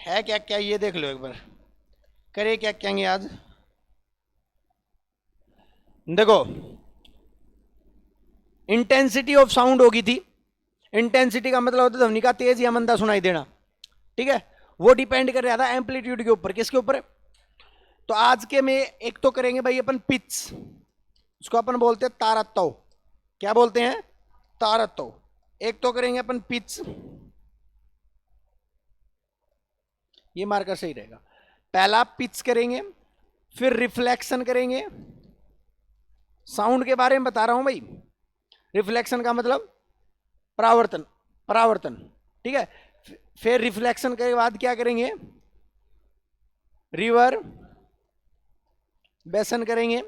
है क्या क्या ये देख लो एक बार, करे क्या कहेंगे आज। देखो, इंटेंसिटी ऑफ साउंड होगी थी। इंटेंसिटी का मतलब होता है ध्वनि का तेज या मंदा सुनाई देना, ठीक है। वो डिपेंड कर रहा था एम्पलीट्यूड के ऊपर, किसके ऊपर? तो आज के में एक तो करेंगे भाई अपन पिच, उसको अपन बोलते हैं तारत्व। क्या बोलते हैं? तारत्व। एक तो करेंगे अपन पिच, ये मार्कर सही रहेगा। पहला पिच करेंगे, फिर रिफ्लेक्शन करेंगे। साउंड के बारे में बता रहा हूं भाई। रिफ्लेक्शन का मतलब परावर्तन, परावर्तन, ठीक है। फिर रिफ्लेक्शन के बाद क्या करेंगे? रिवर्बेशन करेंगे।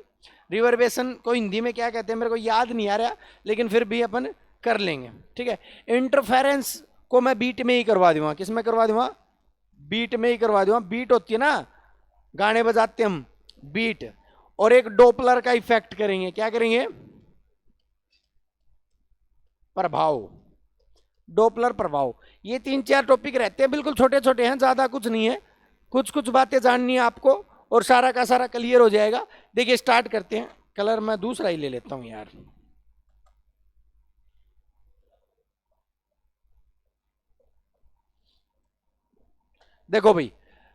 रिवर्बेशन को हिंदी में क्या कहते हैं मेरे को याद नहीं आ रहा, लेकिन फिर भी अपन कर लेंगे, ठीक है। इंटरफेरेंस को मैं बीट में ही करवा दूंगा। किस में करवा दूंगा? बीट में ही करवा दूंगा। बीट होती है ना, गाने बजाते हम, बीट। और एक डोपलर का इफेक्ट करेंगे। क्या करेंगे? प्रभाव, डोपलर प्रभाव। ये 3-4 टॉपिक रहते हैं, बिल्कुल छोटे छोटे हैं, ज्यादा कुछ नहीं है। कुछ कुछ बातें जाननी है आपको और सारा का सारा क्लियर हो जाएगा। देखिए स्टार्ट करते हैं। कलर मैं दूसरा ही ले लेता हूं यार। देखो भाई,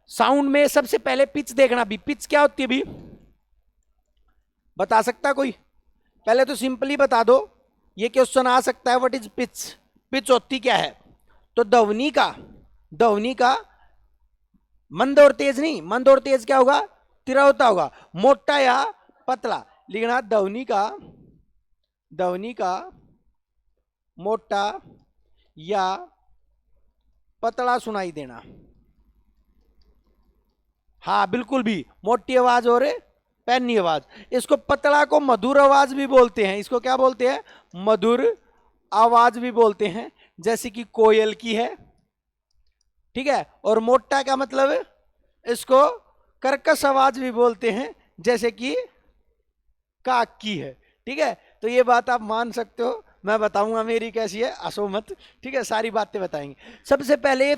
साउंड में सबसे पहले पिच देखना भी। पिच क्या होती है भी, बता सकता कोई? पहले तो सिंपली बता दो, ये क्वेश्चन आ सकता है, व्हाट इज पिच? पिच होती क्या है? तो ध्वनि का मंद और तेज नहीं, मंद और तेज क्या होगा? तिरहुता होगा। मोटा या पतला लिखना, ध्वनि का मोटा या पतला सुनाई देना। हाँ बिल्कुल भी, मोटी आवाज और पैनी आवाज। इसको पतला को मधुर आवाज भी बोलते हैं। इसको क्या बोलते हैं? मधुर आवाज भी बोलते हैं, जैसे कि कोयल की है, ठीक है। और मोटा का मतलब इसको कर्कश आवाज भी बोलते हैं, जैसे कि काक की है, ठीक है। तो ये बात आप मान सकते हो। मैं बताऊंगा मेरी कैसी है, हंसो मत, ठीक है। सारी बातें बताएंगे। सबसे पहले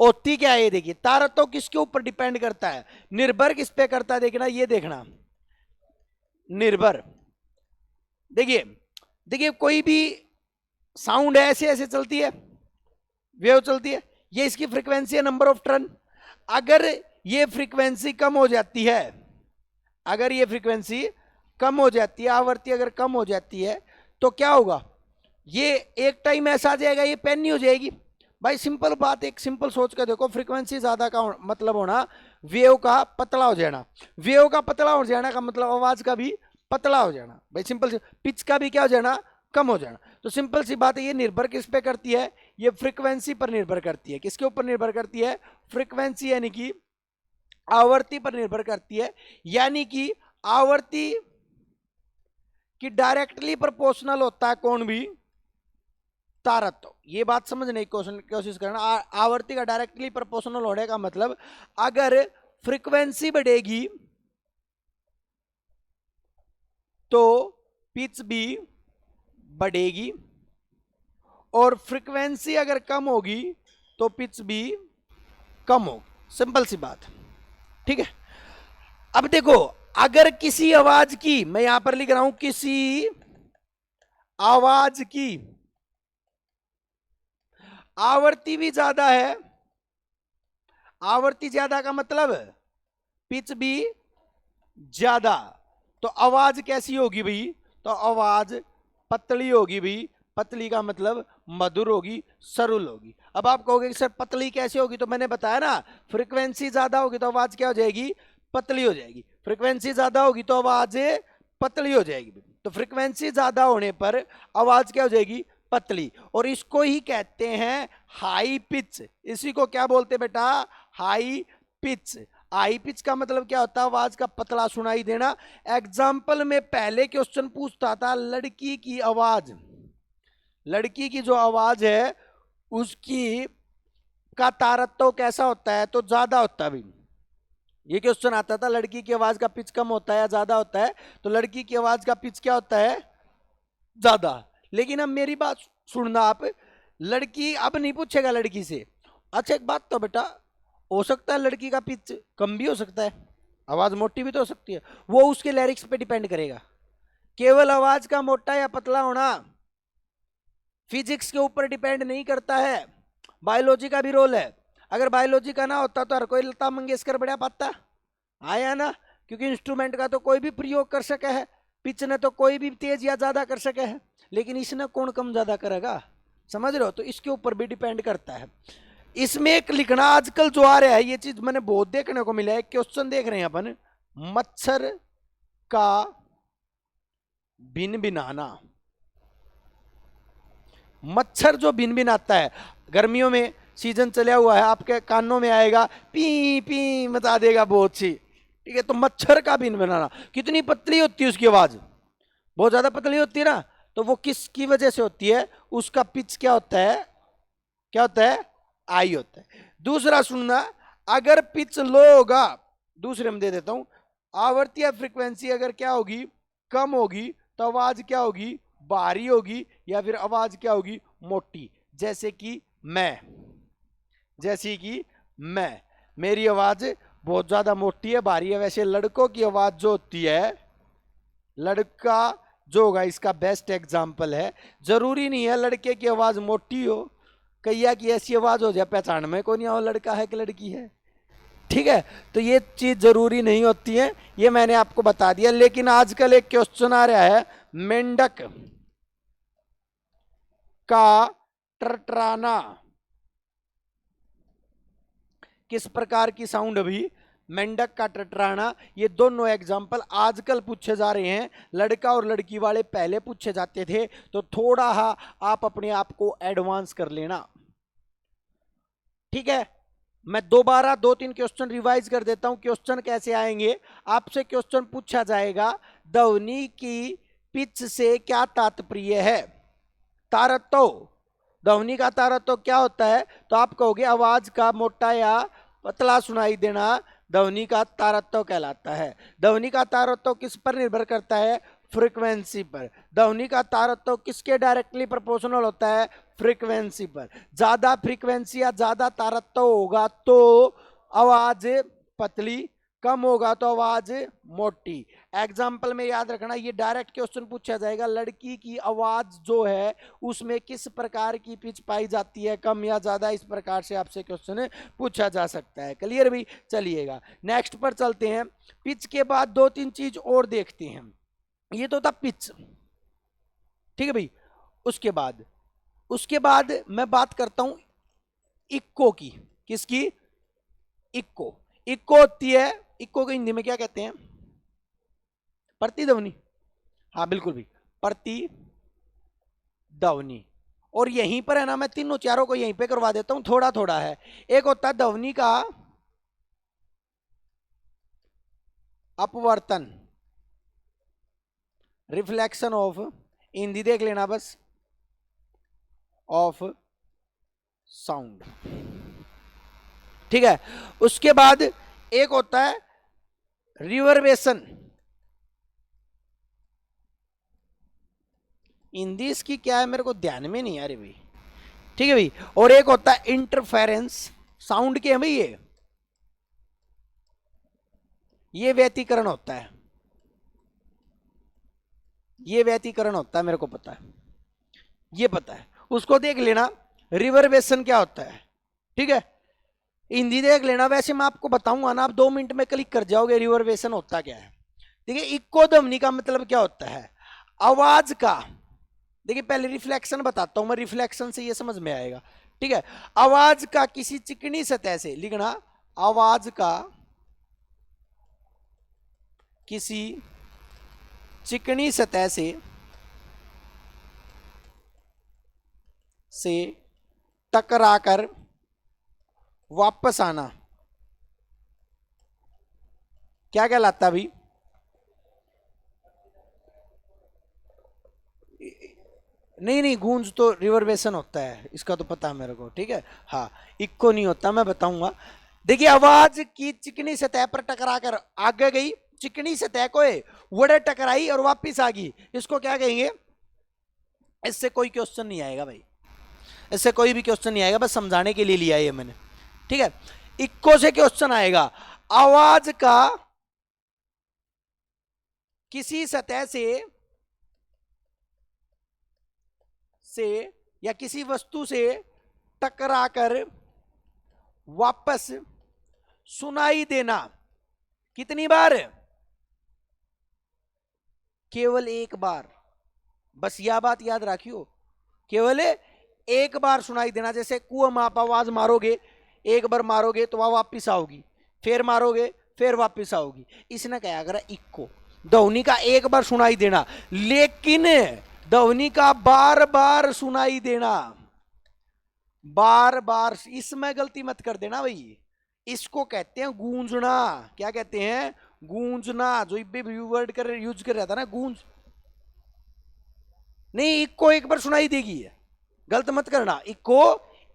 होती क्या है ये देखिए। तारत्व किसके ऊपर डिपेंड करता है? निर्भर किस पे करता है? देखना, ये देखना, निर्भर। देखिए देखिए, कोई भी साउंड है ऐसे ऐसे चलती है, वेव चलती है, ये इसकी फ्रीक्वेंसी है, नंबर ऑफ टर्न। अगर ये फ्रीक्वेंसी कम हो जाती है, अगर ये फ्रीक्वेंसी कम हो जाती है, आवृत्ति अगर कम हो जाती है, तो क्या होगा? ये एक टाइम ऐसा आ जाएगा, ये पैनी हो जाएगी। भाई सिंपल बात, एक सिंपल सोच कर देखो। फ्रीक्वेंसी ज्यादा का मतलब होना वेव का पतला हो जाना, वेव का पतला हो जाना का मतलब आवाज का भी पतला हो जाना। भाई सिंपल सी, पिच का भी क्या हो जाना? कम हो जाना। तो सिंपल सी बात है, ये निर्भर किस पे करती है? ये फ्रीक्वेंसी पर निर्भर करती है। किसके ऊपर निर्भर करती है? फ्रीक्वेंसी यानी कि आवृत्ति पर निर्भर करती है। यानी कि आवृत्ति कि डायरेक्टली प्रोपोर्शनल होता है कौन भी? तारत्व। ये बात समझने की कोशिश करना। आवृत्ति का डायरेक्टली प्रोपोर्शनल होने का मतलब, अगर फ्रीक्वेंसी बढ़ेगी तो पिच भी बढ़ेगी, और फ्रीक्वेंसी अगर कम होगी तो पिच भी कम होगी। सिंपल सी बात, ठीक है। अब देखो, अगर किसी आवाज की, मैं यहां पर लिख रहा हूं, किसी आवाज की आवृत्ति भी ज्यादा है, आवृत्ति ज्यादा का मतलब पिच भी ज्यादा, तो आवाज कैसी होगी भाई? तो आवाज पतली होगी भाई। पतली का मतलब मधुर होगी, सरल होगी। अब आप कहोगे कि सर पतली कैसे होगी? तो मैंने बताया ना, फ्रीक्वेंसी ज्यादा होगी तो आवाज क्या हो जाएगी? पतली हो जाएगी। फ्रीक्वेंसी ज्यादा होगी तो आवाज पतली हो जाएगी। तो फ्रीक्वेंसी ज्यादा होने पर आवाज क्या हो जाएगी? पतली। और इसको ही कहते हैं हाई पिच। इसी को क्या बोलते हैं बेटा? High pitch. हाई पिच का मतलब क्या होता है? आवाज का पतला सुनाई देना। एग्जाम्पल में पहले क्वेश्चन पूछता था, लड़की की आवाज, लड़की की जो आवाज है उसकी का तारत्व कैसा होता है? तो ज्यादा होता है भाई। ये क्वेश्चन आता था, लड़की की आवाज का पिच कम होता है ज्यादा होता है? तो लड़की की आवाज का पिच क्या होता है? ज्यादा। लेकिन अब मेरी बात सुनना आप, लड़की अब नहीं पूछेगा लड़की से। अच्छा एक बात तो बेटा, हो सकता है लड़की का पिच कम भी हो सकता है, आवाज मोटी भी तो हो सकती है, वो उसके लिरिक्स पे डिपेंड करेगा। केवल आवाज का मोटा या पतला होना फिजिक्स के ऊपर डिपेंड नहीं करता है, बायोलॉजी का भी रोल है। अगर बायोलॉजी का ना होता तो हर कोई लता मंगेशकर बढ़िया पाता आया ना, क्योंकि इंस्ट्रूमेंट का तो कोई भी प्रयोग कर सके है, पिच ने तो कोई भी तेज या ज्यादा कर सके है, लेकिन इसने कौन कम ज्यादा करेगा, समझ रहे हो? तो इसके ऊपर भी डिपेंड करता है। इसमें एक लिखना आजकल जो आ रहा है, ये चीज मैंने बहुत देखने को मिला है। क्वेश्चन देख रहे हैं अपन, मच्छर का भिन भिनाना। मच्छर जो भिन भिन आता है, गर्मियों में सीजन चला हुआ है, आपके कानों में आएगा, पी पी मचा देगा बहुत सी, ठीक है? तो मच्छर का भिन भिनाना, कितनी पतली होती है उसकी आवाज, बहुत ज्यादा पतली होती है ना, तो वो किसकी वजह से होती है? उसका पिच क्या होता है, क्या होता है? आई होता है। दूसरा सुनना, अगर पिच लो होगा, दूसरे में दे देता हूं, आवृत्ति या फ्रीक्वेंसी अगर क्या होगी, कम होगी, तो आवाज क्या होगी? भारी होगी, या फिर आवाज क्या होगी? मोटी। जैसे कि मैं, जैसे कि मैं, मेरी आवाज बहुत ज्यादा मोटी है, भारी है। वैसे लड़कों की आवाज जो होती है, लड़का जो होगा इसका बेस्ट एग्जाम्पल है, जरूरी नहीं है लड़के की आवाज मोटी हो, कैया की ऐसी आवाज हो जाए पहचान में कोई नहीं हो लड़का है कि लड़की है, ठीक है? तो ये चीज जरूरी नहीं होती है, ये मैंने आपको बता दिया। लेकिन आजकल एक क्वेश्चन आ रहा है, मेंढक का टरटराना किस प्रकार की साउंड? अभी मेंढक का टरटराना, ये दोनों एग्जाम्पल आजकल पूछे जा रहे हैं, लड़का और लड़की वाले पहले पूछे जाते थे, तो थोड़ा आप अपने आप को एडवांस कर लेना, ठीक है? मैं दोबारा 2-3 क्वेश्चन रिवाइज कर देता हूं। क्वेश्चन कैसे आएंगे? आपसे क्वेश्चन पूछा जाएगा, ध्वनि की पिच से क्या तात्पर्य है? तारत्व, ध्वनि का तारत्व क्या होता है? तो आप कहोगे आवाज का मोटा या पतला सुनाई देना ध्वनि का तारत्व कहलाता है। ध्वनि का तारत्व किस पर निर्भर करता है? फ्रीक्वेंसी पर। ध्वनि का तारत्व किसके डायरेक्टली प्रोपोर्शनल होता है? फ्रीक्वेंसी पर। ज्यादा फ्रीक्वेंसी या ज्यादा तारत्व होगा तो आवाज पतली, कम होगा तो आवाज मोटी। एग्जाम्पल में याद रखना, ये डायरेक्ट क्वेश्चन पूछा जाएगा, लड़की की आवाज जो है उसमें किस प्रकार की पिच पाई जाती है, कम या ज्यादा, इस प्रकार से आपसे क्वेश्चन पूछा जा सकता है। क्लियर भी? चलिएगा नेक्स्ट पर चलते हैं। पिच के बाद 2-3 चीज और देखते हैं। ये तो था पिच, ठीक है भाई? उसके बाद मैं बात करता हूं इक्को की। किसकी? इक्को। इक्को होती है, इक्को को हिंदी में क्या कहते हैं? प्रतिध्वनि। हाँ बिल्कुल भी, प्रतिध्वनि। और यहीं पर है ना, मैं तीनों चारों को यहीं पे करवा देता हूं, थोड़ा थोड़ा है। एक होता है ध्वनि का अपवर्तन, रिफ्लेक्शन ऑफ, हिंदी देख लेना बस, ऑफ साउंड, ठीक है? उसके बाद एक होता है रिवर्बेशन, हिंदी इसकी क्या है मेरे को ध्यान में नहीं आ रही भाई, ठीक है भाई? और एक होता है इंटरफेरेंस, साउंड के हैं भाई, ये व्यतिकरण होता है, ये व्यतिकरण होता है, मेरे को पता है, ये पता है, उसको देख लेना। रिवर्बेशन क्या होता है, ठीक है? हिंदी देख लेना, वैसे मैं आपको बताऊंगा ना, आप 2 मिनट में क्लिक कर जाओगे रिवर्बेशन होता क्या है। देखिए इक्को ध्वनि का मतलब क्या होता है? आवाज का, देखिए पहले रिफ्लेक्शन बताता हूं मैं, रिफ्लेक्शन से ये समझ में आएगा, ठीक है? आवाज का किसी चिकनी सतह से, लिखना आवाज का किसी चिकनी सतह से टकराकर वापस आना क्या कहलाता है भाई? नहीं, गूंज तो रिवर्बेशन होता है, इसका तो पता है मेरे को, ठीक है? हाँ, इक्को नहीं होता, मैं बताऊंगा। देखिए आवाज की चिकनी सतह पर टकराकर आगे गई, चिकनी सतह को वड़े टकराई और वापिस आ गई, इसको क्या कहेंगे? इससे कोई क्वेश्चन नहीं आएगा भाई, इससे कोई भी क्वेश्चन नहीं आएगा, बस समझाने के लिए लिया है मैंने, ठीक है? इक्को से क्वेश्चन आएगा, आवाज का किसी सतह से या किसी वस्तु से टकराकर वापस सुनाई देना कितनी बार? केवल एक बार। बस यह बात याद रखियो, केवल एक बार सुनाई देना। जैसे कुआं में आप आवाज मारोगे, एक बार मारोगे तो वह वापिस आओगी, फिर मारोगे फिर वापिस आओगी। इसने क्या करा, इक्को ध्वनि का एक बार सुनाई देना, लेकिन ध्वनि का बार बार सुनाई देना, बार बार। इसमें गलती मत कर देना भाई, इसको कहते हैं गूंजना। क्या कहते हैं? गूंजना। जो वर्ड कर यूज कर रहा था ना, गूंज नहीं, इक्को एक बार सुनाई देगी, गलत मत करना। इक्को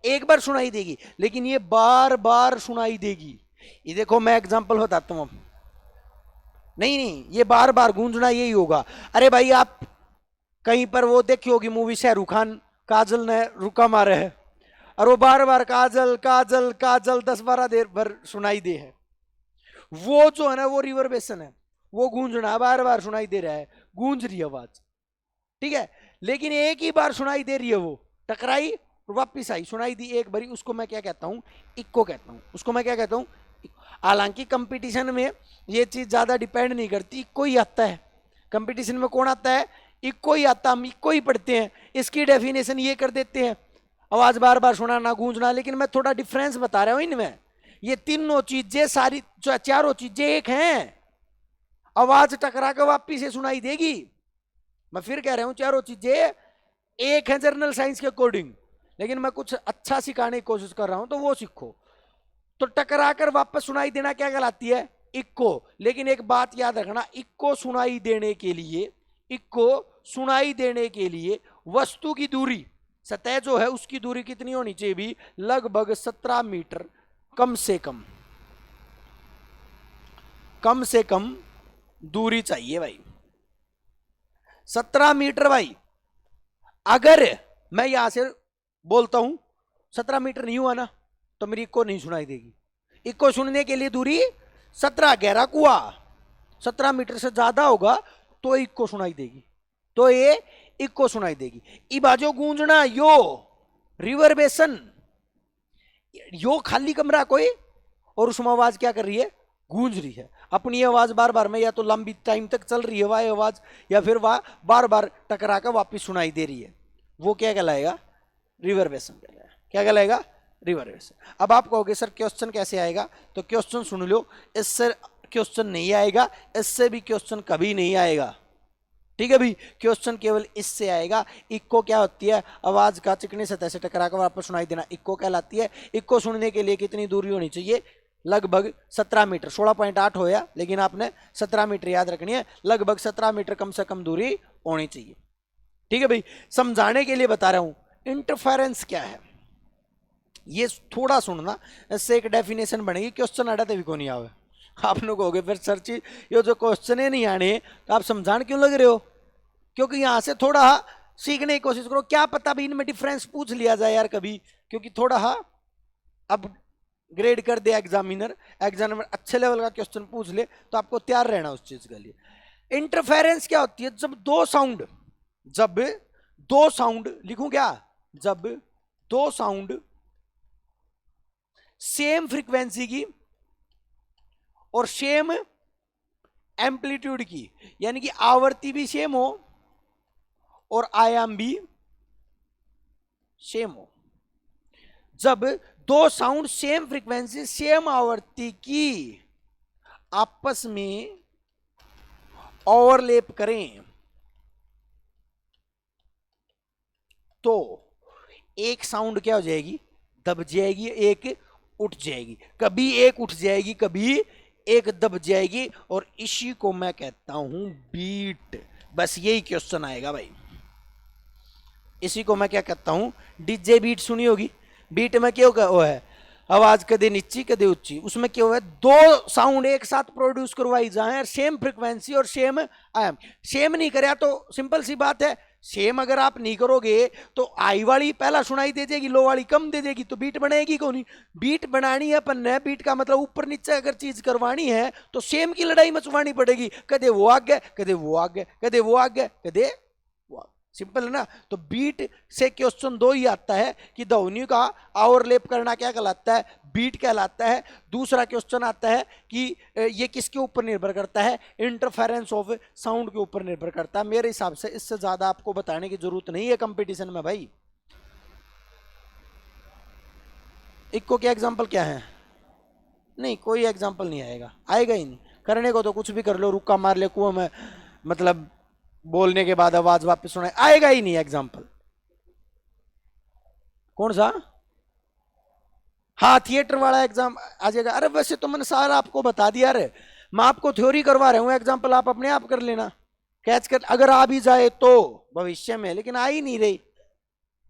एक बार सुनाई देगी, लेकिन ये बार बार सुनाई देगी। ये देखो मैं एग्जांपल बताता हूं। नहीं, ये बार बार गूंजना यही होगा। अरे भाई आप कहीं पर वो देखी होगी मूवी, शाहरुख खान काजल ने रुका मारे है, और वो बार बार काजल काजल काजल 10-12 देर भर सुनाई दे है। वो जो है ना, वो रिवर्बेशन है, वो गूंजना बार बार सुनाई दे रहा है, गूंज रही आवाज, ठीक है। लेकिन एक ही बार सुनाई दे रही है, वो टकराई और वापिस आई, सुनाई दी एक बारी, उसको मैं क्या कहता हूं? इक्को कहता हूं। उसको मैं क्या कहता हूं? हालांकि कंपटीशन में ये चीज ज्यादा डिपेंड नहीं करती, इक्को ही आता है। कंपटीशन में कौन आता है? इक्को ही आता, हम इक्को ही पढ़ते हैं। इसकी डेफिनेशन ये कर देते हैं, आवाज बार बार सुनाना, गूंजना। लेकिन मैं थोड़ा डिफरेंस बता रहा हूं इनमें। ये तीनों चीजें, सारी चारों चीजें एक हैं। आवाज टकरा कर वापिस से सुनाई देगी। मैं फिर कह रहा हूं, चारों चीजें एक है जर्नल साइंस के अकॉर्डिंग, लेकिन मैं कुछ अच्छा सिखाने की कोशिश कर रहा हूं, तो वो सीखो। तो टकराकर वापस सुनाई देना क्या कहलाती है? इक्को। लेकिन एक बात याद रखना, इक्को सुनाई देने के लिए, इक्को सुनाई देने के लिए वस्तु की दूरी, सतह जो है उसकी दूरी कितनी होनी चाहिए? भी लगभग 17 मीटर कम से कम दूरी चाहिए भाई, 17 मीटर भाई। अगर मैं यहां से बोलता हूं 17 मीटर नहीं हुआ ना, तो मेरी इक्को नहीं सुनाई देगी। इक्को सुनने के लिए दूरी 17, गहरा कुआं 17 मीटर से ज्यादा होगा तो इक्को सुनाई देगी, तो ये इक्को सुनाई देगी। इबाजो गूंजना, यो रिवर्बेशन, यो खाली कमरा कोई, और उसमें आवाज क्या कर रही है? गूंज रही है। अपनी आवाज बार बार में या तो लंबी टाइम तक चल रही है वह आवाज, या फिर वह बार बार टकरा कर वापिस सुनाई दे रही है, वो क्या कहलाएगा? रिवर्बेशन कहलाएगा। क्या कहलाएगा? रिवर्बेशन। अब आप कहोगे सर क्वेश्चन कैसे आएगा? तो क्वेश्चन सुन लो, इससे क्वेश्चन नहीं आएगा, इससे भी क्वेश्चन कभी नहीं आएगा, ठीक है भाई। क्वेश्चन केवल इससे आएगा। इक्को क्या होती है? आवाज का चिकनी सतह से टकराकर वापस सुनाई देना इक्को कहलाती है। इक्को सुनने के लिए कितनी दूरी होनी चाहिए? लगभग 17 मीटर। 16.8 होया, लेकिन आपने 17 मीटर याद रखनी है। लगभग 17 मीटर कम से कम दूरी होनी चाहिए, ठीक है भाई। समझाने के लिए बता रहा हूं, इंटरफेरेंस क्या है ये थोड़ा सुनना, इससे एक डेफिनेशन बनेगी। क्वेश्चन आड़ा तभी को नहीं आवे, आप लोग कहोगे फिर सर जी ये जो क्वेश्चन ही नहीं आने तो आप समझाने क्यों लग रहे हो? क्योंकि यहां से थोड़ा सीखने की कोशिश करो, क्या पता भी इनमें डिफरेंस पूछ लिया जाए यार कभी, क्योंकि थोड़ा अब ग्रेड कर दे एग्जामिनर अच्छे लेवल का क्वेश्चन पूछ ले तो आपको तैयार रहना उस चीज के लिए। इंटरफेरेंस क्या होती है? जब दो साउंड लिखूं क्या? जब दो साउंड सेम फ्रीक्वेंसी की और सेम एम्पलीट्यूड की, यानी कि आवृत्ति भी सेम हो और आयाम भी सेम हो। जब दो साउंड सेम फ्रीक्वेंसी सेम आवृत्ति की आपस में ओवरलैप करें तो एक साउंड क्या हो जाएगी? दब जाएगी, एक उठ जाएगी। कभी एक उठ जाएगी, कभी एक दब जाएगी, और इसी को मैं कहता हूं बीट। बस यही क्वेश्चन आएगा भाई, इसी को मैं क्या कहता हूं? डीजे बीट सुनी होगी। बीट में क्या वो है? आवाज कदे नीची कदे ऊंची। उसमें क्या हुआ है? दो साउंड एक साथ प्रोड्यूस करवाई जाए, सेम फ्रीक्वेंसी और सेम आयाम। सेम नहीं करे तो सिंपल सी बात है, सेम अगर आप नहीं करोगे तो आई वाली पहला सुनाई दे जाएगी, लो वाली कम दे देगी, तो बीट बनेगी कौन नहीं। बीट बनानी है अपन ने, बीट का मतलब ऊपर नीचे अगर चीज करवानी है तो सेम की लड़ाई मचवानी पड़ेगी, कदे वो आगे कदे वो आगे कदे वो आगे कदे वो, सिंपल है ना। तो बीट से क्वेश्चन दो ही आता है कि ध्वनि का ओवरलैप करना क्या कहलाता है, बीट कहलाता है। दूसरा क्वेश्चन आता है कि ये किसके ऊपर निर्भर करता है, इंटरफेरेंस ऑफ साउंड के ऊपर निर्भर करता है। मेरे हिसाब से इससे ज्यादा आपको बताने की जरूरत नहीं है कंपटीशन में भाई। इक्को के एग्जाम्पल क्या है, नहीं कोई एग्जाम्पल नहीं आएगा, आएगा ही नहीं। करने को तो कुछ भी कर लो, रुक्का मार ले कुआं में, मतलब बोलने के बाद आवाज वापस सुनाए, आएगा ही नहीं एग्जाम्पल। कौन सा, हाँ थिएटर वाला एग्जाम आ जाएगा। अरे वैसे तो मैंने सारा आपको बता दिया, अरे मैं आपको थ्योरी करवा रहा हूं, एग्जाम्पल आप अपने आप कर लेना कैच कर, अगर आ भी जाए तो भविष्य में, लेकिन आ ही नहीं रही।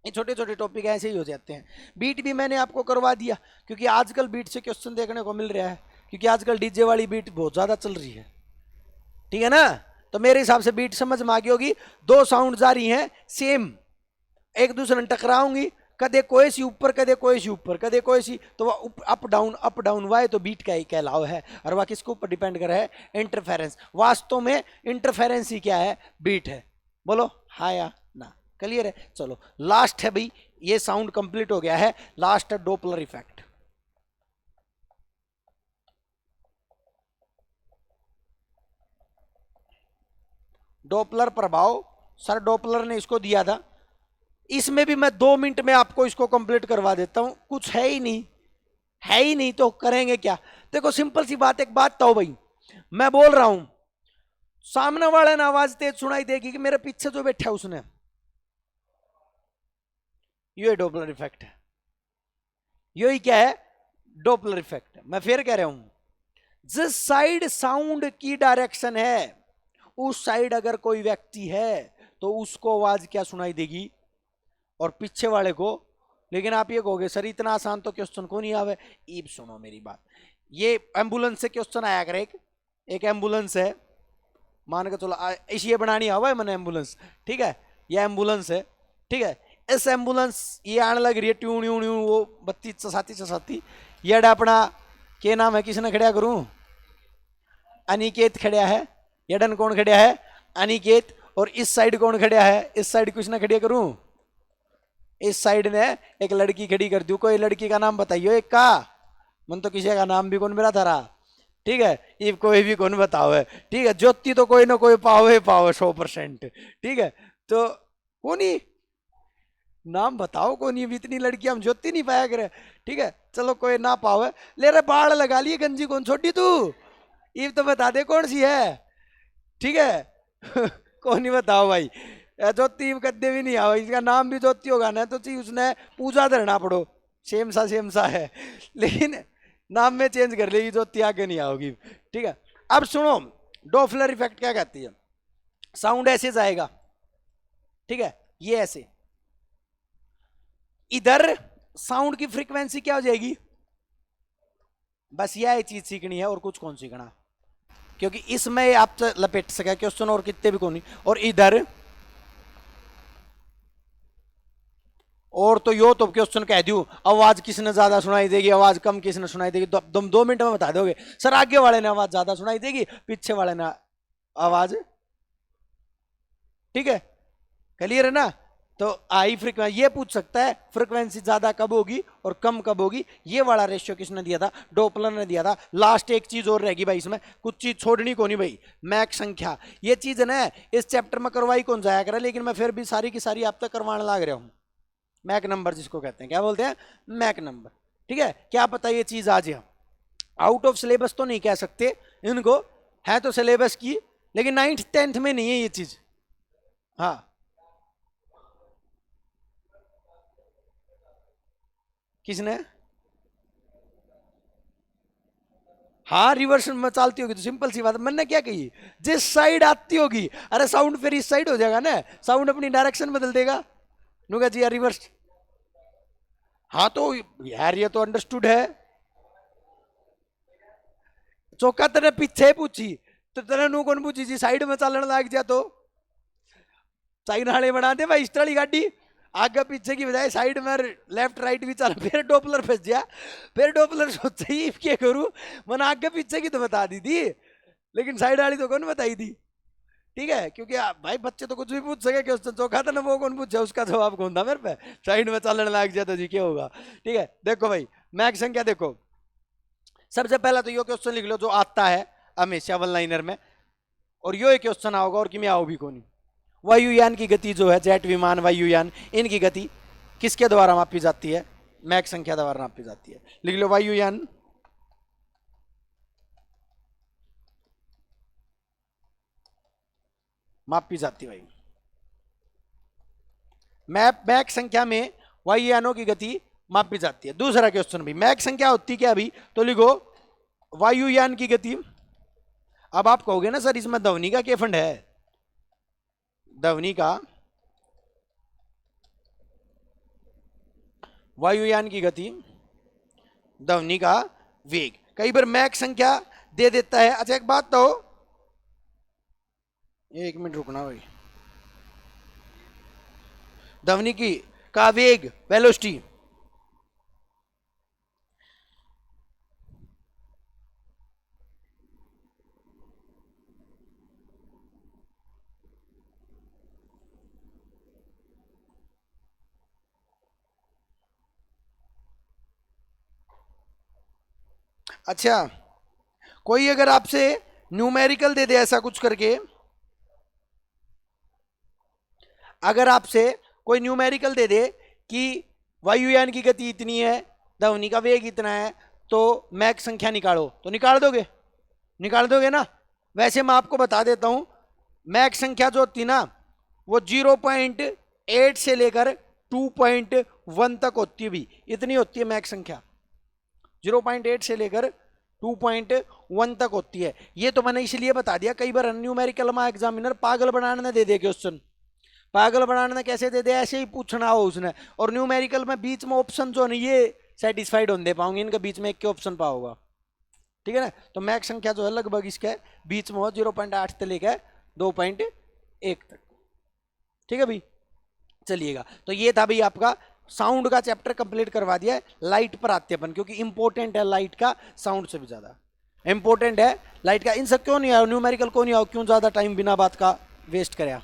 ये छोटे छोटे टॉपिक ऐसे ही हो जाते हैं। बीट भी मैंने आपको करवा दिया, क्योंकि आजकल बीट से क्वेश्चन देखने को मिल रहा है, क्योंकि आजकल डीजे वाली बीट बहुत ज्यादा चल रही है, ठीक है ना। तो मेरे हिसाब से बीट समझ में आ गई होगी। दो साउंड जा रही हैं सेम, एक दूसरे में टकराऊंगी, कदे कोई सी ऊपर कदे कोई सी ऊपर कदे कोई सी, तो वह अप डाउन वाए, तो बीट का ही कहलाव है। और वह किसके ऊपर डिपेंड कर रहा है, इंटरफेरेंस। वास्तव में इंटरफेरेंस ही क्या है, बीट है। बोलो हाँ या ना, क्लियर है। चलो लास्ट है भाई, ये साउंड कंप्लीट हो गया है, लास्ट है डोपलर इफेक्ट। डोपलर प्रभाव, सर डोपलर ने इसको दिया था, इसमें भी मैं 2 मिनट में आपको इसको कंप्लीट करवा देता हूं। कुछ है ही नहीं, है ही नहीं तो करेंगे क्या। देखो सिंपल सी बात, एक बात तो भाई, मैं बोल रहा हूं, सामने वाले ने आवाज तेज सुनाई देगी कि मेरे पीछे जो बैठा है उसने, ये डोपलर इफेक्ट है। यही क्या है, डोपलर इफेक्ट। मैं फिर कह रहा हूं, जिस साइड साउंड की डायरेक्शन है उस साइड अगर कोई व्यक्ति है तो उसको आवाज क्या सुनाई देगी, और पीछे वाले को। लेकिन आप ये कहोगे सर इतना आसान तो क्वेश्चन को नहीं आवे। ईब सुनो मेरी बात, ये एम्बुलेंस से क्वेश्चन आया कर, एक एम्बुलेंस है, मान के चलो इस ये बनानी हवा है मैंने एम्बुलेंस, ठीक है, ये एम्बुलेंस है, ठीक है। इस एम्बुलेंस ये आने लग रही है ट्यू न्यू न्यू, वो 32 चसाती ये अपना क्या नाम है, किसने खड़ा करूं, अनिकेत खड़ा है, यडन कौन खड़ा है, अनिकेत। और इस साइड कौन खड़ा है, इस साइड कुछ ना खड़ा करूं, इस साइड ने एक लड़की खड़ी कर दी। कोई लड़की का नाम बताइयो एक का, मन तो किसी का नाम भी कौन मेरा था, ठीक है, ये कोई भी कौन बताओ है, ठीक है। ज्योति तो कोई ना कोई पावे 100%, ठीक है। तो कौन ही नाम बताओ, कौन ही इतनी लड़की हम ज्योति नहीं पाया करे, ठीक है। चलो कोई ना पावे, ले रहे बाढ़ लगा लिए, गंजी कौन छोटी तू, ये तो बता दे कौन सी है, ठीक है। कौन ही बताओ भाई, ज्योति कद्दे भी नहीं आओ, इसका नाम भी ज्योति होगा ना तो चाहिए उसने पूजा धरना पड़ो, सेम सा है, लेकिन नाम में चेंज कर लेगी, ज्योति आगे नहीं आओगी, ठीक है। अब सुनो, डोपलर इफेक्ट क्या कहती है, साउंड ऐसे जाएगा, ठीक है, ये ऐसे, इधर साउंड की फ्रीक्वेंसी क्या हो जाएगी, बस यह चीज सीखनी है और कुछ कौन सीखना, क्योंकि इसमें आप लपेट सके क्वेश्चन और कितने भी कौन नहीं। और इधर और तो यो तो क्वेश्चन कह दू, आवाज किसने ज्यादा सुनाई देगी, आवाज कम किसने सुनाई देगी, तुम 2 मिनट में बता दोगे सर आगे वाले ने आवाज ज्यादा सुनाई देगी, पीछे वाले ने आवाज, ठीक है, क्लियर है ना। तो आई फ्रीक्वेंसी ये पूछ सकता है फ्रीक्वेंसी ज्यादा कब होगी और कम कब होगी, ये वाला रेशियो किसने दिया था, डोपलर ने दिया था। लास्ट एक चीज और रहेगी भाई, इसमें कुछ चीज छोड़नी को नहीं भाई, मैक संख्या, ये चीज है ना इस चैप्टर में करवाई कौन जाया करे, लेकिन मैं फिर भी सारी की सारी आप तक करवाने लग रहा हूं। मैक नंबर जिसको कहते हैं, क्या बोलते हैं, मैक नंबर, ठीक है। क्या पता ये चीज आज हम आउट ऑफ सिलेबस तो नहीं कह सकते इनको, है तो सिलेबस की, लेकिन 9th 10th में नहीं है ये चीज। हाँ किसने, हाँ रिवर्स में चलती होगी तो सिंपल सी बात, मैंने क्या कही, जिस साइड आती होगी, अरे साउंड फिर इस साइड हो जाएगा ना, साउंड अपनी डायरेक्शन बदल देगा, नुगा जी यार रिवर्स। हाँ तो यार ये तो अंडरस्टूड है, चौका तेने पीछे पूछी तो तेने नू कौन पूछी जी, साइड में चलने लग जा तो साइन हाले बना दे भाई इस वाली गाड़ी, आगे पीछे की बजाय साइड में लेफ्ट राइट भी चल, फिर डोपलर फंस गया, फिर डोपलर सोचा ही क्या करूं, मैंने आगे पीछे की तो बता दी थी लेकिन साइड वाली तो कौन बताई थी। ठीक है, क्योंकि भाई बच्चे तो कुछ भी पूछ सके, क्वेश्चन चौका था ना, वो कौन पूछे उसका जवाब कौन था मेरे पे, साइड में चलने लग जाए तो जी क्या होगा। ठीक है, देखो भाई मैक संख्या देखो, सबसे पहला तो यो क्वेश्चन लिख लो जो आता है हमेशा वन लाइनर में, और यो क्वेश्चन आओगा और कि मैं आओ भी कौन। वायुयान की गति जो है, जेट विमान वायुयान, इनकी गति किसके द्वारा मापी जाती है, मैक संख्या द्वारा मापी जाती है। लिख लो वायुयान मापी जाती है भाई, मैक संख्या में वायुयानों की गति मापी जाती है। दूसरा क्वेश्चन भी मैक संख्या होती क्या अभी, तो लिखो वायुयान की गति। अब आप कहोगे ना सर इसमें ध्वनि का क्या फंड है, ध्वनि का वायुयान की गति, ध्वनि का वेग, कई बार मैक संख्या दे देता है। अच्छा एक बात तो, एक मिनट रुकना भाई, ध्वनि की का वेग वेलोसिटी, अच्छा कोई अगर आपसे न्यूमेरिकल दे दे ऐसा कुछ करके, अगर आपसे कोई न्यूमेरिकल दे दे कि वायुयान की गति इतनी है, ध्वनि का वेग इतना है, तो मैक संख्या निकालो, तो निकाल दोगे, निकाल दोगे ना। वैसे मैं आपको बता देता हूं, मैक संख्या जो होती ना वो 0.8 से लेकर 2.1 तक होती है, भी इतनी होती है मैक संख्या, 0.8 से लेकर 2.1 तक होती है। ये तो मैंने इसलिए बता दिया, कई बार न्यूमेरिकल में एग्जामिनर पागल बनाने दे दे क्वेश्चन, पागल बनाने कैसे दे दे, ऐसे ही पूछना हो उसने, और न्यूमेरिकल में बीच में ऑप्शन जो नहीं ये सेटिस्फाइड होने दे पाऊंगे, इनके बीच में एक के ऑप्शन पाओगा। ठीक है ना, तो मैक संख्या जो है लगभग इसके बीच में हो, 0.8 से लेकर 2.1 तक। ठीक है भाई, चलिएगा, तो ये था भाई आपका साउंड का चैप्टर कंप्लीट करवा दिया है। लाइट पर आते अपन, क्योंकि इंपॉर्टेंट है लाइट का, साउंड से भी ज्यादा इंपॉर्टेंट है लाइट का। इन सब क्यों नहीं आया न्यूमेरिकल, क्यों नहीं आओ, क्यों ज्यादा टाइम बिना बात का वेस्ट कराया।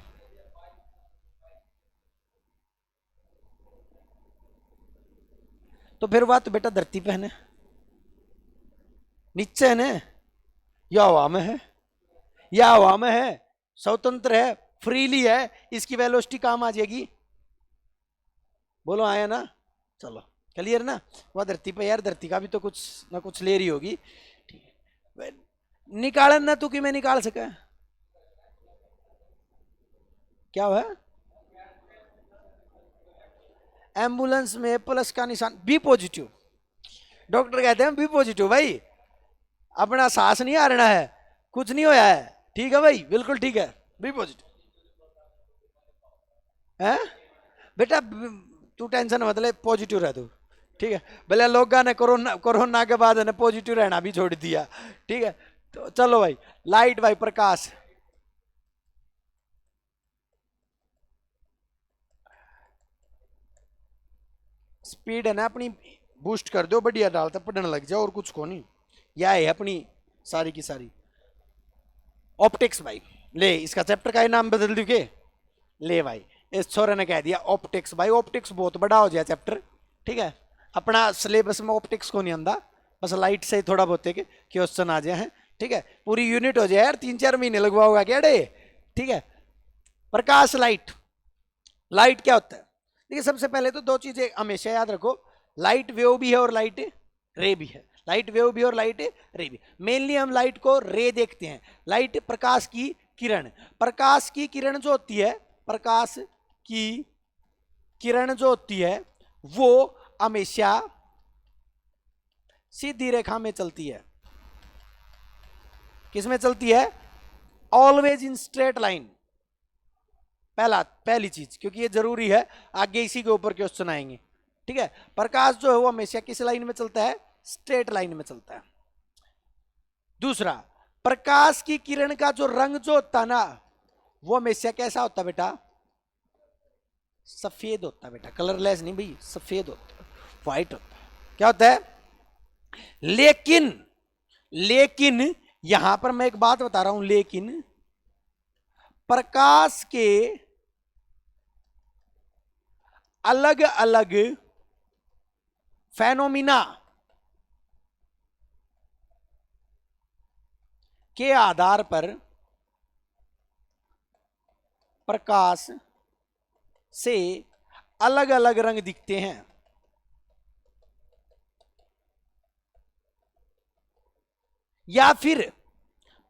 तो फिर बात बेटा धरती पे है ना, नीचे है ना, या हवा में है, या हवा में है, स्वतंत्र है, फ्रीली है, इसकी वेलोसिटी काम आ जाएगी, बोलो आया ना। चलो क्लियर ना, वह धरती पे यार, धरती का भी तो कुछ ना कुछ ले रही होगी। ठीक है, निकालन ना तू कि मैं निकाल सका, क्या हुआ, एम्बुलेंस में प्लस का निशान, बी पॉजिटिव, डॉक्टर कहते हैं बी पॉजिटिव भाई, अपना सांस नहीं हारना है, कुछ नहीं होया है, ठीक है भाई, बिल्कुल ठीक है, बी पॉजिटिव है बेटा, तू टेंशन मतलब पॉजिटिव रह तू। ठीक है, भले लोग ने कोरोना कोरोना के बाद ने पॉजिटिव रहना भी छोड़ दिया। ठीक है, तो चलो भाई, लाइट भाई प्रकाश, स्पीड है ना अपनी बूस्ट कर दो, बढ़िया डालता पढ़ने लग जाओ, और कुछ को नहीं, यह है अपनी सारी की सारी ऑप्टिक्स भाई। ले इसका चैप्टर का ही नाम बदल दू के, ले भाई इस छोरे ने कह दिया ऑप्टिक्स, भाई ऑप्टिक्स बहुत बड़ा हो जाए चैप्टर। ठीक है, अपना सिलेबस में ऑप्टिक्स को नहीं आंदा, बस लाइट से ही थोड़ा बहुत क्वेश्चन आ जाए हैं। ठीक है, पूरी यूनिट हो जाए यार, 3-4 महीने लगवाओगा क्या डे। ठीक है, प्रकाश लाइट, लाइट क्या होता है, देखिए सबसे पहले तो दो चीजें हमेशा याद रखो, लाइट वेव भी है और लाइट रे भी है, लाइट वेव भी और लाइट रे भी। मेनली हम लाइट को रे देखते हैं, लाइट प्रकाश की किरण, प्रकाश की किरण जो होती है, प्रकाश की किरण जो होती है वो हमेशा सीधी रेखा में चलती है, किसमें चलती है, ऑलवेज इन स्ट्रेट लाइन, पहली चीज, क्योंकि ये जरूरी है, आगे इसी के ऊपर क्वेश्चन आएंगे। ठीक है, प्रकाश जो है वो हमेशा किस लाइन में चलता है, स्ट्रेट लाइन में चलता है। दूसरा, प्रकाश की किरण का जो रंग जो होता है ना, वो हमेशा कैसा होता है बेटा, सफेद होता है बेटा, कलरलेस नहीं भाई, सफेद होता है, व्हाइट होता है। क्या होता है? लेकिन लेकिन यहां पर मैं एक बात बता रहा हूं, लेकिन प्रकाश के अलग अलग फेनोमिना के आधार पर प्रकाश से अलग अलग रंग दिखते हैं। या फिर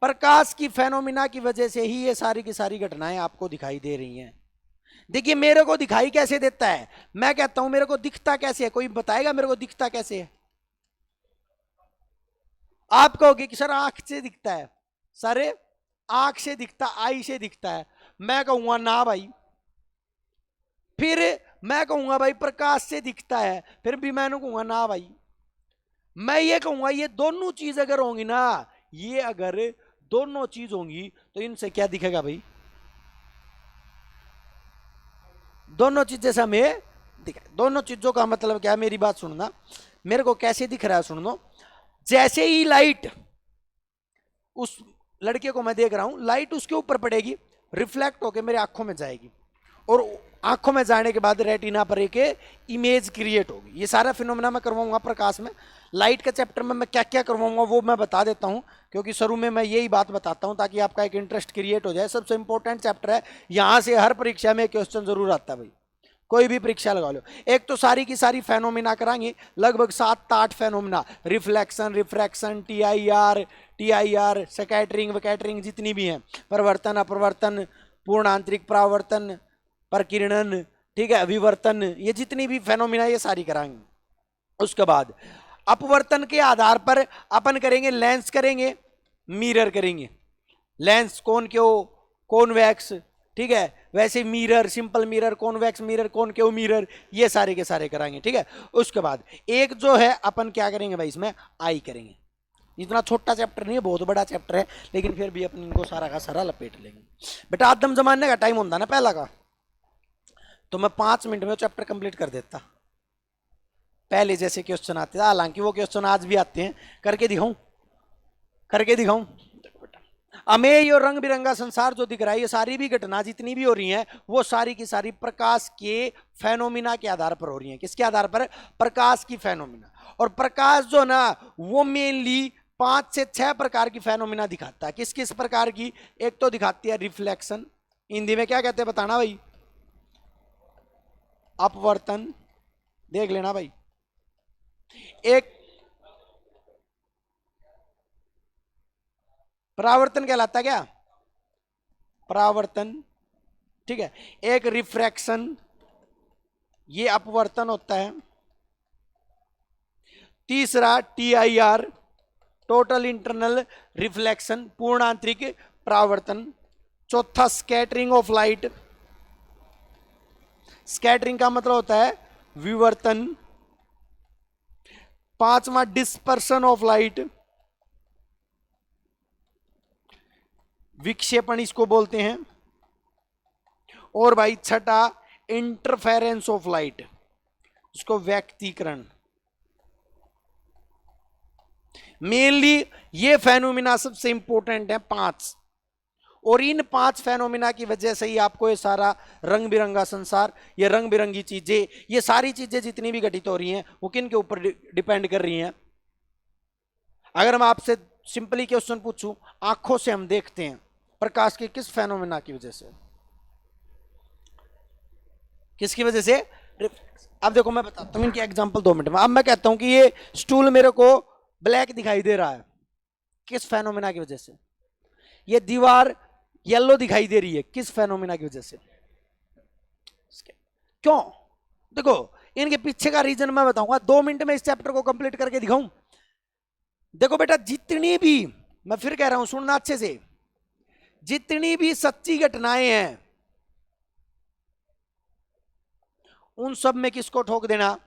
प्रकाश की फेनोमिना की वजह से ही ये सारी की सारी घटनाएं आपको दिखाई दे रही हैं। देखिए मेरे को दिखाई कैसे देता है, मैं कहता हूं मेरे को दिखता कैसे है, कोई बताएगा मेरे को दिखता कैसे है? आप कहोगे कि सर आंख से दिखता है, सर आंख से दिखता, आई से दिखता है। मैं कहूंगा ना भाई। फिर मैं कहूंगा भाई प्रकाश से दिखता है, फिर भी मैं कहूंगा ना भाई। मैं ये कहूंगा ये दोनों चीज अगर होंगी ना, ये अगर दोनों चीज होंगी तो इनसे क्या दिखेगा भाई? दोनों चीज जैसा हमें दिखा। दोनों चीजों का मतलब क्या है, मेरी बात सुनना, मेरे को कैसे दिख रहा है सुन लो। जैसे ही लाइट उस लड़के को मैं देख रहा हूं, लाइट उसके ऊपर पड़ेगी, रिफ्लेक्ट होकर मेरे आंखों में जाएगी, और आंखों में जाने के बाद रेटिना पर एक इमेज क्रिएट होगी। ये सारा फिनोमेना मैं करवाऊंगा प्रकाश में। लाइट के चैप्टर में मैं क्या क्या करवाऊंगा वो मैं बता देता हूं, क्योंकि शुरू में मैं यही बात बताता हूं ताकि आपका एक इंटरेस्ट क्रिएट हो जाए। सबसे इंपॉर्टेंट चैप्टर है, यहां से हर परीक्षा में क्वेश्चन जरूर आता है भाई, कोई भी परीक्षा लगा लो। एक तो सारी की सारी फेनोमिना कराएंगे, लगभग 7-8 phenomena, reflection, refraction, TIR, scattering वकैटरिंग, जितनी भी हैं, परिवर्तन अपरिवर्तन, पूर्ण आंतरिक परावर्तन, प्रकीर्णन, ठीक है, विवर्तन, ये जितनी भी फेनोमिना ये सारी कराएंगे। उसके बाद अपवर्तन के आधार पर अपन करेंगे लेंस, करेंगे मिरर, करेंगे लेंस कौन क्यों कॉन्वेक्स, ठीक है, वैसे mirror, simple mirror, convex mirror, कौन क्यों मिरर, ये सारे के सारे कराएंगे, ठीक है। उसके बाद एक जो है अपन क्या करेंगे भाई, इसमें आई करेंगे। इतना छोटा चैप्टर नहीं है, बहुत बड़ा चैप्टर है, लेकिन फिर भी अपन इनको सारा का सारा लपेट लेंगे। बेटा आदम जमाने का टाइम होता ना पहला का, तो मैं 5 मिनट में चैप्टर कंप्लीट कर देता, पहले जैसे क्वेश्चन आते थे। हालांकि वो क्वेश्चन आज भी आते हैं, करके दिखाऊं, करके दिखाऊं। अमेय और रंग बिरंगा संसार जो दिख रहा है, ये सारी भी घटना जितनी भी हो रही हैं, वो सारी की सारी प्रकाश के फेनोमिना के आधार पर हो रही हैं। किसके आधार पर? प्रकाश की फेनोमिना। और प्रकाश जो ना, वो मेनली 5 से 6 प्रकार की फेनोमिना दिखाता है। किस किस प्रकार की? एक तो दिखाती है रिफ्लेक्शन, हिंदी में क्या कहते हैं बताना भाई? अपवर्तन, देख लेना भाई। एक परावर्तन कहलाता क्या? परावर्तन, ठीक है। एक रिफ्रैक्शन, ये अपवर्तन होता है। तीसरा टीआईआर, टोटल इंटरनल रिफ्लेक्शन, पूर्ण आंतरिक परावर्तन। चौथा स्कैटरिंग ऑफ लाइट, स्कैटरिंग का मतलब होता है विवर्तन। पांचवा डिस्पर्सन ऑफ लाइट, विक्षेपण इसको बोलते हैं। और भाई छठा इंटरफेरेंस ऑफ लाइट, इसको व्यक्तीकरण। मेनली ये फेनोमिना सबसे इंपॉर्टेंट है 5, और इन 5 फेनोमिना की वजह से ही आपको ये सारा रंग बिरंगा संसार, ये रंग बिरंगी चीजें, ये सारी चीजें जितनी भी घटित हो रही हैं, वो किन के ऊपर डिपेंड कर रही हैं? अगर मैं आपसे सिंपली क्वेश्चन पूछूं, आंखों से हम देखते हैं प्रकाश के किस फेनोमेना की वजह से? किसकी वजह से? अब देखो मैं बताता हूं इनके एग्जांपल 2 मिनट में। अब मैं कहता हूं कि ये स्टूल मेरे को ब्लैक दिखाई दे रहा है, किस फेनोमेना की वजह से? ये दीवार येलो दिखाई दे रही है, किस फेनोमेना की वजह से? क्यों? देखो इनके पीछे का रीजन मैं बताऊंगा, 2 मिनट में इस चैप्टर को कंप्लीट करके दिखाऊं। देखो बेटा, जितनी भी, मैं फिर कह रहा हूं सुनना अच्छे से, जितनी भी सच्ची घटनाएं हैं उन सब में किसको ठोक देना?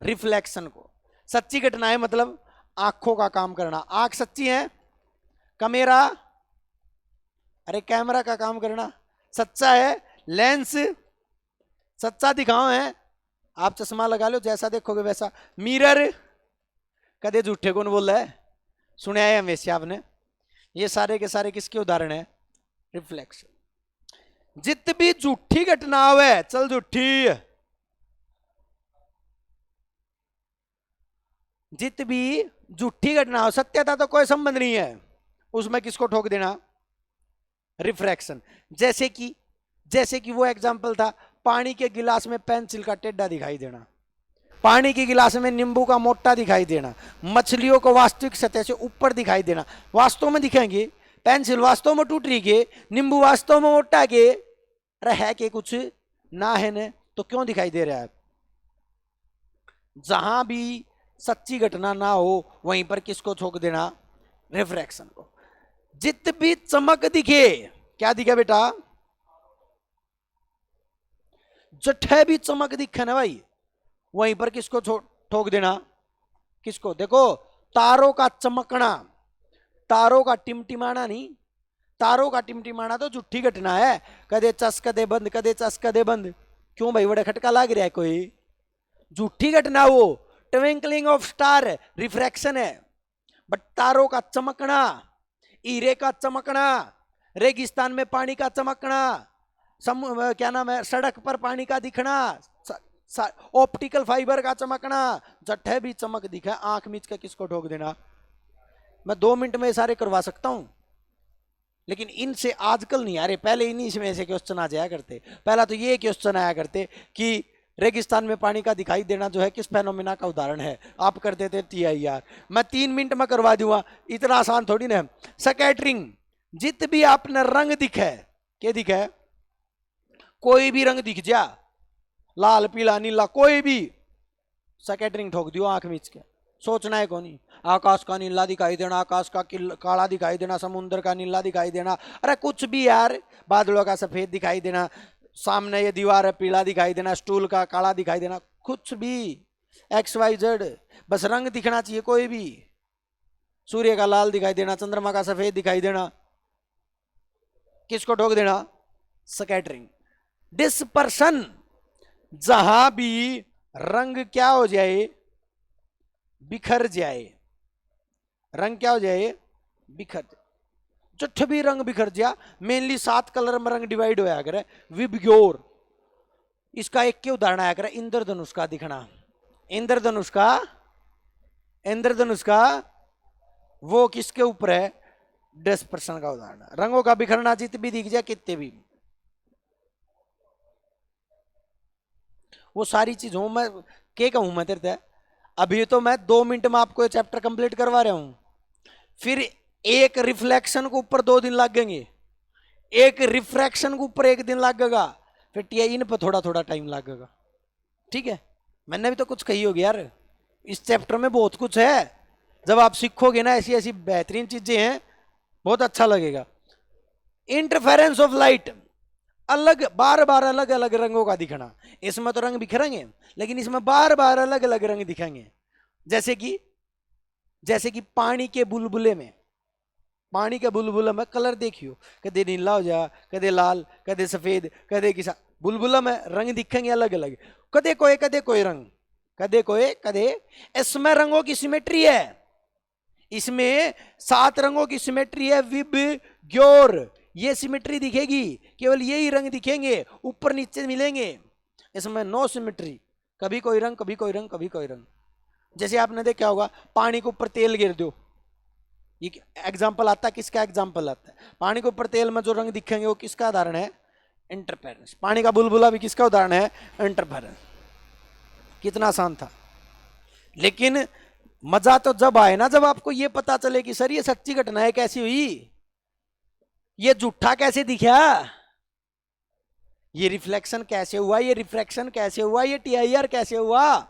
रिफ्लेक्शन को। सच्ची घटनाएं मतलब आंखों का काम करना। आंख सच्ची है, कैमरा, अरे कैमरा का काम करना सच्चा है, लेंस सच्चा दिखाओ है। आप चश्मा लगा लो, जैसा देखोगे वैसा। मिरर कदे झूठे कौन बोल रहा है, सुना है हमेशा आपने। ये सारे के सारे किसके उदाहरण है, रिफ्लेक्शन। जित भी झूठी घटना है, चल झूठी, जित भी झूठी घटना हो, सत्यता तो कोई संबंध नहीं है, उसमें किसको ठोक देना, रिफ्रैक्शन। जैसे कि वो एग्जांपल था, पानी के गिलास में पेंसिल का टेढ़ा दिखाई देना, पानी के गिलास में नींबू का मोटा दिखाई देना, मछलियों को वास्तविक सतह से ऊपर दिखाई देना। वास्तव में दिखेंगे, पेंसिल वास्तव में टूट रही के, नींबू वास्तव में मोटा के, रह के कुछ ना है ने, तो क्यों दिखाई दे रहा है। जहां भी सच्ची घटना ना हो वहीं पर किसको ठोक देना, रिफ्रैक्शन को। जित भी चमक दिखे, क्या दिखे बेटा, जठे भी चमक दिखे ना भाई, वहीं पर किसको ठोक देना, किसको। देखो तारों का चमकना, तारों का टिमटिमाना नहीं, तारों का टिमटिमाना तो झूठी घटना है, कदे चस कदे बंद, कदे चस कदे बंद। क्यों भाई, बड़ा खटका लग रहा है कोई, झूठी घटना वो। ट्विंकलिंग ऑफ स्टार रिफ्रैक्शन है। बट तारों का चमकना, हीरे का चमकना, रेगिस्तान में पानी का चमकना, क्या नाम है, सड़क पर पानी का दिखना, ऑप्टिकल फाइबर का चमकना, जट्ठे भी चमक दिखा, आंख मीच के किसको ठोक देना। मैं 2 मिनट में सारे करवा सकता हूं, लेकिन इनसे आजकल नहीं आ रहे, पहले इन्हीं में से क्वेश्चन आ जाया करते। पहला तो ये क्वेश्चन आया करते कि रेगिस्तान में पानी का दिखाई देना जो है किस फेनोमेना का उदाहरण है, आप कर देते TIR। मैं 3 मिनट में करवा दूंगा, इतना आसान थोड़ी ना। स्कैटरिंग, जित भी आपने रंग दिखे, क्या दिखे, कोई भी रंग दिख जा, लाल पीला नीला कोई भी, स्कैटरिंग ठोक दियो आंख मीच के। सोचना है कौन, आकाश का नीला दिखाई देना, आकाश का काला दिखाई देना, समुद्र का नीला दिखाई देना, अरे कुछ भी यार, बादलों का सफेद दिखाई देना, सामने ये दीवार है पीला दिखाई देना, स्टूल का काला दिखाई देना, कुछ भी, XYZ, बस रंग दिखना चाहिए कोई भी। सूर्य का लाल दिखाई देना, चंद्रमा का सफेद दिखाई देना, किसको ठोक देना, स्कैटरिंग। डिस्पर्शन, जहां भी रंग क्या हो जाए, बिखर जाए, रंग क्या हो जाए, बिखर जाए। जठ भी रंग बिखर जा, मेनली 7 कलर में रंग डिवाइड होया करे, विबग्योर, इसका एक के उदाहरण आया करे, इंद्रधनुष का दिखना, इंद्रधनुष का, इंद्रधनुष का वो किसके ऊपर है, डिस्पर्शन का उदाहरण। रंगों का बिखरना जित भी दिख जाए, कितने भी, वो सारी चीजों में क्या कहूं मैं तेरे से। अभी तो मैं 2 मिनट में आपको ये चैप्टर कंप्लीट करवा रहा हूं, फिर एक रिफ्लेक्शन के ऊपर 2 दिन लगेंगे, एक रिफ्रैक्शन के ऊपर 1 दिन लगेगा, फिर इन पर थोड़ा थोड़ा टाइम लगेगा। ठीक है, मैंने भी तो कुछ कही होगी यार, इस चैप्टर में बहुत कुछ है, जब आप सीखोगे ना ऐसी ऐसी बेहतरीन चीजें हैं, बहुत अच्छा लगेगा। इंटरफेरेंस ऑफ लाइट, अलग बार बार अलग अलग रंगों का दिखना, इसमें तो रंग बिखरेंगे, लेकिन इसमें बार बार अलग अलग रंग दिखेंगे। जैसे कि पानी के बुलबुले में, पानी के बुलबुला में कलर देखियो, कदे नीला हो जा, कदे लाल, कदे सफेद, कदे किसा, बुलबुला में रंग दिखेंगे अलग अलग, कदे कोई रंग, कदे। इसमें रंगों की सिमेट्री है, इसमें 7 रंगों की सिमेट्री है, विब ग्योर, ये सिमेट्री दिखेगी, केवल यही रंग दिखेंगे, ऊपर नीचे मिलेंगे, इसमें नो सिमेट्री, कभी कोई रंग, कभी कोई रंग, कभी कोई रंग। जैसे आपने देखा होगा, पानी के ऊपर तेल गिर दो, ये एग्जाम्पल आता है, किसका एग्जाम्पल आता है, पानी के ऊपर तेल में जो रंग दिखेंगे वो किसका उदाहरण है, इंटरफेरेंस। पानी का बुलबुला भी किसका उदाहरण है, इंटरफेरेंस। कितना आसान था, लेकिन मजा तो जब आए ना, जब आपको ये पता चले कि सर ये सच्ची घटना है, कैसी हुई, ये झूठा कैसे दिखा, ये रिफ्लेक्शन कैसे हुआ, ये रिफ्रैक्शन कैसे हुआ, ये TIR कैसे हुआ,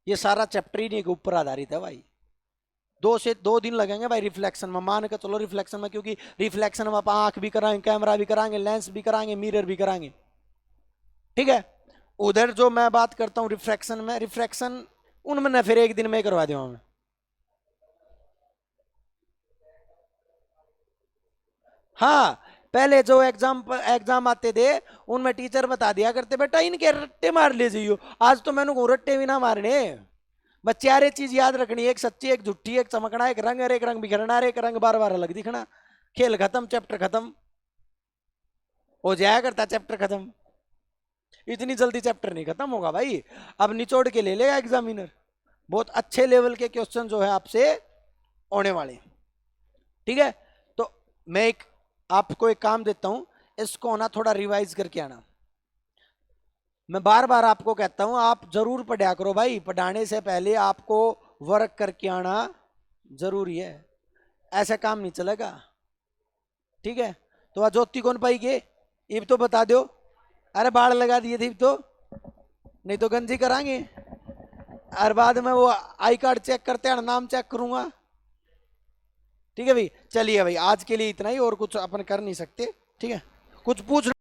ये सारा चैप्टर ही के ऊपर आधारित है भाई। 2 दिन लगेंगे भाई रिफ्लेक्शन में, मान के चलो रिफ्लेक्शन में, क्योंकि रिफ्लेक्शन में आप आंख भी कराएंगे, कैमरा भी कराएंगे, लेंस भी कराएंगे, मिरर भी कराएंगे। ठीक है, उधर जो मैं बात करता हूं रिफ्रैक्शन में, रिफ्रैक्शन उनमें ना फिर 1 दिन में करवा दूंगा मैं। हाँ, पहले जो एग्जाम आते थे उनमें टीचर बता दिया करते बेटा इनके रट्टे मार ले जाइयो। आज तो मैंने रट्टे भी ना मारने, बच्चे यार ये चीज याद रखनी, एक सच्ची एक झूठी, एक चमकना एक रंग, और एक रंग बिखरना, एक रंग बार बार अलग दिखना। खेल खत्म, चैप्टर खत्म हो जाया करता, चैप्टर खत्म। इतनी जल्दी चैप्टर नहीं खत्म होगा भाई, अब निचोड़ के ले लेगा एग्जामिनर। बहुत अच्छे लेवल के क्वेश्चन जो है आपसे होने वाले, ठीक है। तो मैं आपको एक काम देता हूं, इसको ना थोड़ा रिवाइज करके आना। मैं बार बार आपको कहता हूं आप जरूर पढ़ा करो भाई, पढ़ाने से पहले आपको वर्क करके आना जरूरी है, ऐसा काम नहीं चलेगा, ठीक है। तो ज्योति कौन पाई इब तो बता दो। अरे बाढ़ लगा दिए थे तो, नहीं तो गंजी करांगे, और बाद में वो आई कार्ड चेक करते हैं, नाम चेक करूंगा, ठीक है भाई। चलिए भाई आज के लिए इतना ही, और कुछ अपन कर नहीं सकते, ठीक है। कुछ पूछ